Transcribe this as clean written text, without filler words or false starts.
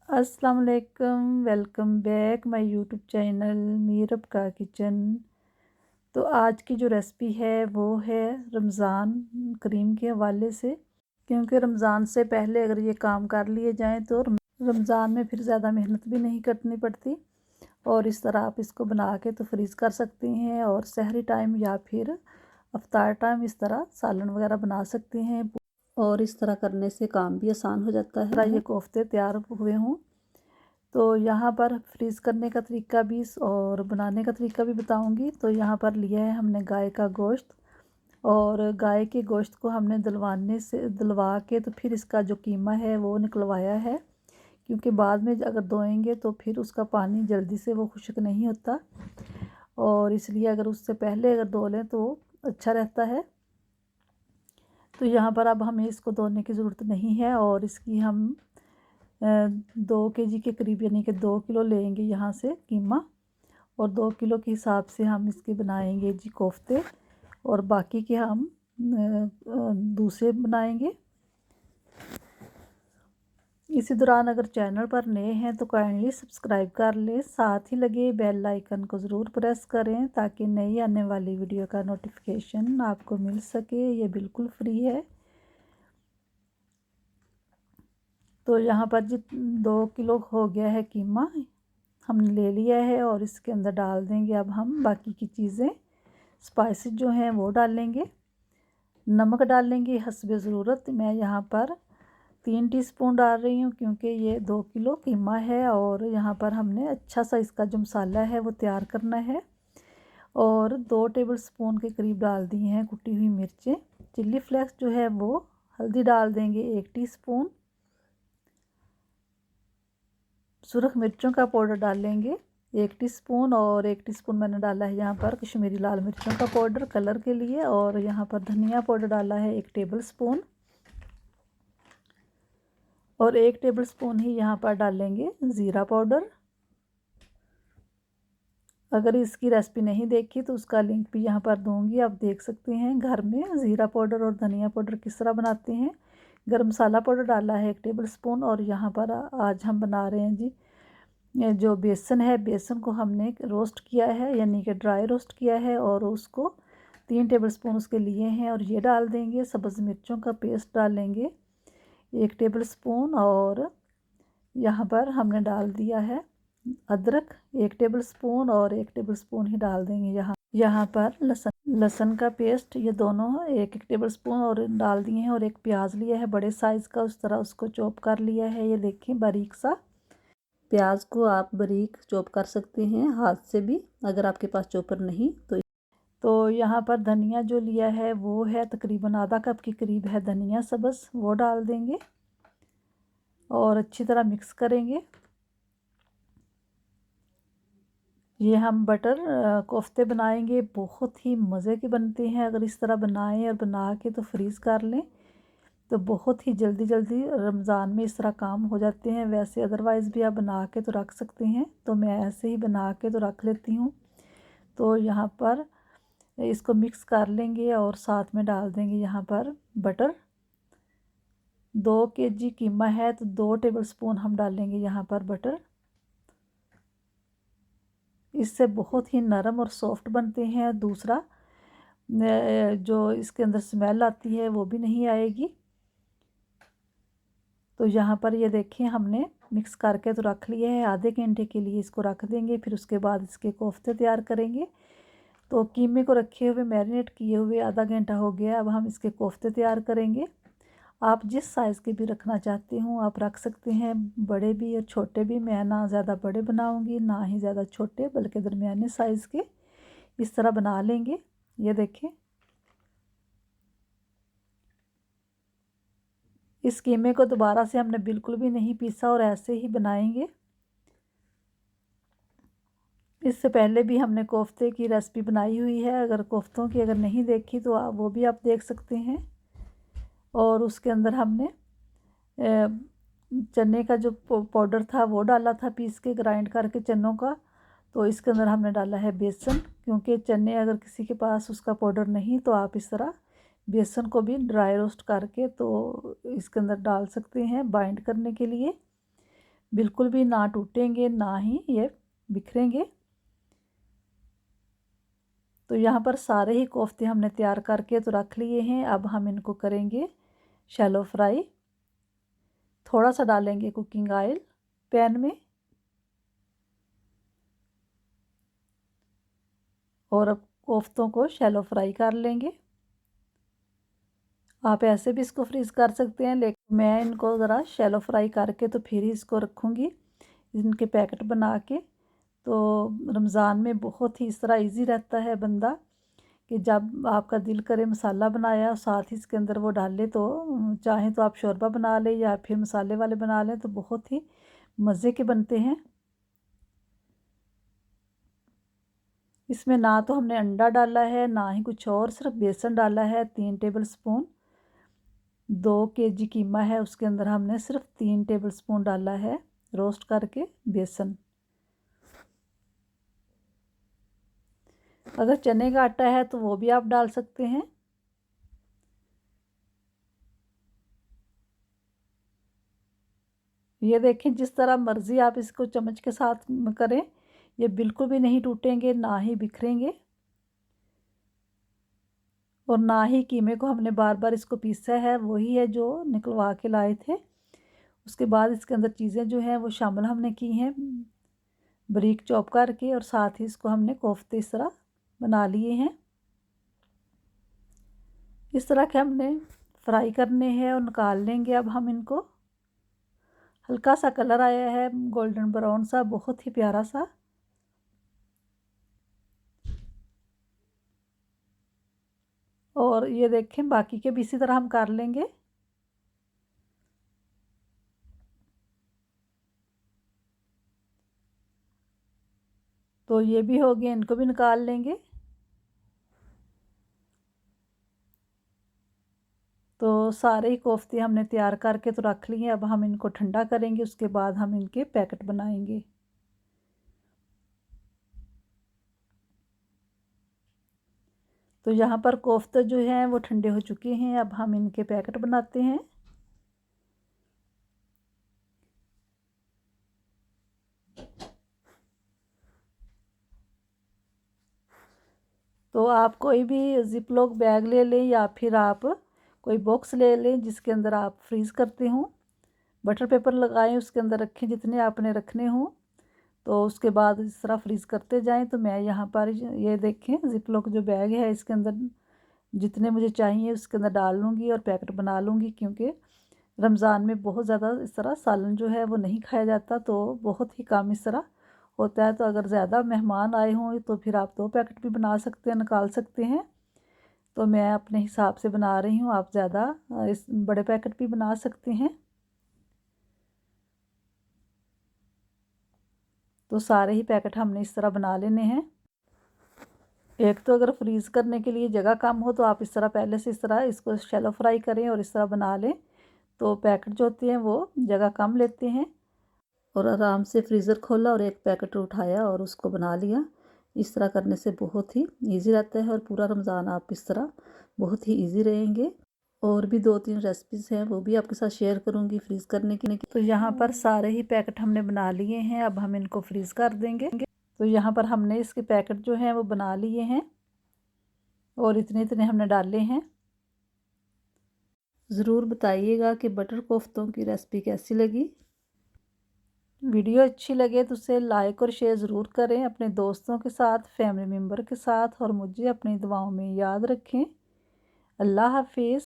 अस्सलाम वालेकुम, welcome back my YouTube channel Meerab का किचन। तो आज की जो रेसिपी है वो है रमज़ान करीम के हवाले से, क्योंकि रमज़ान से पहले अगर ये काम कर लिए जाएं तो रमज़ान में फिर ज़्यादा मेहनत भी नहीं करनी पड़ती। और इस तरह आप इसको बना के तो फ्रीज़ कर सकते हैं और सहरी टाइम या फिर अफ्तार टाइम इस तरह सालन वगैरह बना सकते हैं। और इस तरह करने से काम भी आसान हो जाता है। ये कोफ्ते तैयार हुए हों तो यहाँ पर फ्रीज़ करने का तरीका भी और बनाने का तरीका भी बताऊंगी। तो यहाँ पर लिया है हमने गाय का गोश्त, और गाय के गोश्त को हमने दिलवा के तो फिर इसका जो कीमा है वो निकलवाया है, क्योंकि बाद में अगर धोएंगे तो फिर उसका पानी जल्दी से वो खुश्क नहीं होता, और इसलिए अगर उससे पहले अगर धो लें तो अच्छा रहता है। तो यहाँ पर अब हमें इसको धोने की ज़रूरत नहीं है, और इसकी हम 2 kg के करीब यानी कि 2 किलो लेंगे यहाँ से कीमा, और 2 किलो के हिसाब से हम इसके बनाएंगे जी कोफ्ते, और बाकी के हम दूसरे बनाएंगे। इसी दौरान अगर चैनल पर नए हैं तो काइंडली सब्सक्राइब कर लें, साथ ही लगे बेल आइकन को ज़रूर प्रेस करें ताकि नई आने वाली वीडियो का नोटिफिकेशन आपको मिल सके। ये बिल्कुल फ्री है। तो यहाँ पर जी 2 किलो हो गया है कीमा हमने ले लिया है, और इसके अंदर डाल देंगे अब हम बाकी की चीज़ें। स्पाइसेस जो हैं वो डालेंगे, नमक डालेंगे हस्बे ज़रूरत। मैं यहाँ पर 3 टीस्पून डाल रही हूँ क्योंकि ये 2 किलो कीमा है, और यहाँ पर हमने अच्छा सा इसका जो मसाला है वो तैयार करना है। और 2 टेबलस्पून के करीब डाल दी हैं कुटी हुई मिर्चें। चिल्ली फ्लेक्स जो है वो हल्दी डाल देंगे 1 टीस्पून। सुरख मिर्चों का पाउडर डालेंगे 1 टीस्पून, और 1 टीस्पून मैंने डाला है यहाँ पर कश्मीरी लाल मिर्चों का पाउडर कलर के लिए। और यहाँ पर धनिया पाउडर डाला है 1 टेबलस्पून, और 1 टेबलस्पून ही यहाँ पर डालेंगे ज़ीरा पाउडर। अगर इसकी रेसिपी नहीं देखी तो उसका लिंक भी यहाँ पर दूंगी, आप देख सकते हैं घर में ज़ीरा पाउडर और धनिया पाउडर किस तरह बनाते हैं। गरम मसाला पाउडर डाला है 1 टेबलस्पून, और यहाँ पर आज हम बना रहे हैं जी जो बेसन है, बेसन को हमने रोस्ट किया है यानी कि ड्राई रोस्ट किया है, और उसको 3 टेबलस्पून उसके लिए हैं, और ये डाल देंगे। सब्ज़ मिर्चों का पेस्ट डालेंगे 1 टेबलस्पून, और यहाँ पर हमने डाल दिया है अदरक 1 टेबलस्पून, और 1 टेबलस्पून ही डाल देंगे यहाँ पर लहसुन का पेस्ट, ये दोनों 1 टेबलस्पून और डाल दिए हैं। और एक प्याज लिया है बड़े साइज़ का, उस तरह उसको चॉप कर लिया है। ये देखिए बारीक सा प्याज को आप बारीक चॉप कर सकते हैं हाथ से भी, अगर आपके पास चॉपर नहीं तो यहाँ पर धनिया जो लिया है वो है तकरीबन आधा कप के करीब है धनिया सब्ज़, वो डाल देंगे और अच्छी तरह मिक्स करेंगे। ये हम बटर कोफ्ते बनाएंगे, बहुत ही मज़े के बनते हैं। अगर इस तरह बनाएं और बना के तो फ्रीज़ कर लें तो बहुत ही जल्दी जल्दी रमज़ान में इस तरह काम हो जाते हैं। वैसे अदरवाइज़ भी आप बना के तो रख सकते हैं, तो मैं ऐसे ही बना के तो रख लेती हूँ। तो यहाँ पर इसको मिक्स कर लेंगे और साथ में डाल देंगे यहाँ पर बटर। 2 kg कीमा है तो 2 टेबलस्पून हम डालेंगे यहाँ पर बटर। इससे बहुत ही नरम और सॉफ्ट बनते हैं। दूसरा जो इसके अंदर स्मेल आती है वो भी नहीं आएगी। तो यहाँ पर ये देखें हमने मिक्स करके तो रख लिया है, आधे घंटे के लिए इसको रख देंगे, फिर उसके बाद इसके कोफ्ते तैयार करेंगे। तो कीमे को रखे हुए मैरिनेट किए हुए आधा घंटा हो गया, अब हम इसके कोफ्ते तैयार करेंगे। आप जिस साइज़ के भी रखना चाहते हो आप रख सकते हैं, बड़े भी और छोटे भी। मैं ना ज़्यादा बड़े बनाऊंगी ना ही ज़्यादा छोटे, बल्कि दरमियाने साइज़ के इस तरह बना लेंगे। ये देखें इस कीमे को दोबारा से हमने बिल्कुल भी नहीं पीसा और ऐसे ही बनाएंगे। इससे पहले भी हमने कोफ्ते की रेसिपी बनाई हुई है, अगर कोफ्तों की अगर नहीं देखी तो वो भी आप देख सकते हैं। और उसके अंदर हमने चने का जो पाउडर था वो डाला था पीस के, ग्राइंड करके चनों का। तो इसके अंदर हमने डाला है बेसन, क्योंकि चने अगर किसी के पास उसका पाउडर नहीं तो आप इस तरह बेसन को भी ड्राई रोस्ट करके तो इसके अंदर डाल सकते हैं बाइंड करने के लिए। बिल्कुल भी ना टूटेंगे ना ही ये बिखरेंगे। तो यहाँ पर सारे ही कोफ्ते हमने तैयार करके तो रख लिए हैं। अब हम इनको करेंगे शैलो फ्राई। थोड़ा सा डालेंगे कुकिंग ऑयल पैन में और अब कोफ्तों को शैलो फ्राई कर लेंगे। आप ऐसे भी इसको फ्रीज़ कर सकते हैं, लेकिन मैं इनको ज़रा शैलो फ्राई करके तो फिर ही इसको रखूँगी इनके पैकेट बना के। तो रमज़ान में बहुत ही इस तरह ईज़ी रहता है बंदा कि जब आपका दिल करे मसाला बनाया और साथ ही इसके अंदर वो डाल ले, तो चाहें तो आप शोरबा बना लें या फिर मसाले वाले बना लें, तो बहुत ही मज़े के बनते हैं। इसमें ना तो हमने अंडा डाला है ना ही कुछ और, सिर्फ बेसन डाला है 3 टेबल स्पून। 2 केजी कीमा है, उसके अंदर हमने सिर्फ 3 टेबल स्पून डाला है रोस्ट करके बेसन। अगर चने का आटा है तो वो भी आप डाल सकते हैं। ये देखें, जिस तरह मर्ज़ी आप इसको चम्मच के साथ करें, ये बिल्कुल भी नहीं टूटेंगे ना ही बिखरेंगे। और ना ही कीमे को हमने बार बार इसको पीसा है, वही है जो निकलवा के लाए थे। उसके बाद इसके अंदर चीज़ें जो हैं वो शामिल हमने की हैं बारीक चॉप करके, और साथ ही इसको हमने कोफ्ते इस तरह बना लिए हैं। इस तरह के हमने फ्राई करने हैं और निकाल लेंगे अब हम इनको। हल्का सा कलर आया है गोल्डन ब्राउन सा, बहुत ही प्यारा सा। और ये देखें, बाकी के भी इसी तरह हम कर लेंगे। तो ये भी हो गए, इनको भी निकाल लेंगे। तो सारे ही कोफ्ते हमने तैयार करके तो रख लिए। अब हम इनको ठंडा करेंगे, उसके बाद हम इनके पैकेट बनाएंगे। तो यहाँ पर कोफ्ते जो हैं वो ठंडे हो चुके हैं। अब हम इनके पैकेट बनाते हैं। तो आप कोई भी ज़िप लॉक बैग ले लें या फिर आप कोई बॉक्स ले लें जिसके अंदर आप फ्रीज़ करते हों। बटर पेपर लगाएं, उसके अंदर रखें जितने आपने रखने हों। तो उसके बाद इस तरह फ्रीज़ करते जाएं। तो मैं यहाँ पर ये देखें, ज़िप लॉक जो बैग है इसके अंदर जितने मुझे चाहिए उसके अंदर डाल लूँगी और पैकेट बना लूँगी, क्योंकि रमज़ान में बहुत ज़्यादा इस तरह सालन जो है वो नहीं खाया जाता, तो बहुत ही कम इस तरह होता है। तो अगर ज़्यादा मेहमान आए हों तो फिर आप 2 पैकेट भी बना सकते हैं, निकाल सकते हैं। तो मैं अपने हिसाब से बना रही हूँ, आप ज़्यादा इस बड़े पैकेट भी बना सकते हैं। तो सारे ही पैकेट हमने इस तरह बना लेने हैं। एक तो अगर फ्रीज़ करने के लिए जगह कम हो तो आप इस तरह पहले से इस तरह इसको शैलो फ्राई करें और इस तरह बना लें, तो पैकेट जो होते हैं वो जगह कम लेते हैं। और आराम से फ्रीज़र खोला और एक पैकेट उठाया और उसको बना लिया। इस तरह करने से बहुत ही ईज़ी रहता है और पूरा रमज़ान आप इस तरह बहुत ही ईज़ी रहेंगे। और भी 2-3 रेसिपीज़ हैं, वो भी आपके साथ शेयर करूँगी फ्रीज़ करने की। तो यहाँ पर सारे ही पैकेट हमने बना लिए हैं, अब हम इनको फ्रीज़ कर देंगे। तो यहाँ पर हमने इसके पैकेट जो हैं वो बना लिए हैं और इतने इतने हमने डाले हैं। ज़रूर बताइएगा कि बटर कोफ्तों की रेसिपी कैसी लगी। वीडियो अच्छी लगे तो उसे लाइक और शेयर ज़रूर करें अपने दोस्तों के साथ, फैमिली मेम्बर के साथ, और मुझे अपनी दुआओं में याद रखें। अल्लाह हाफिज़।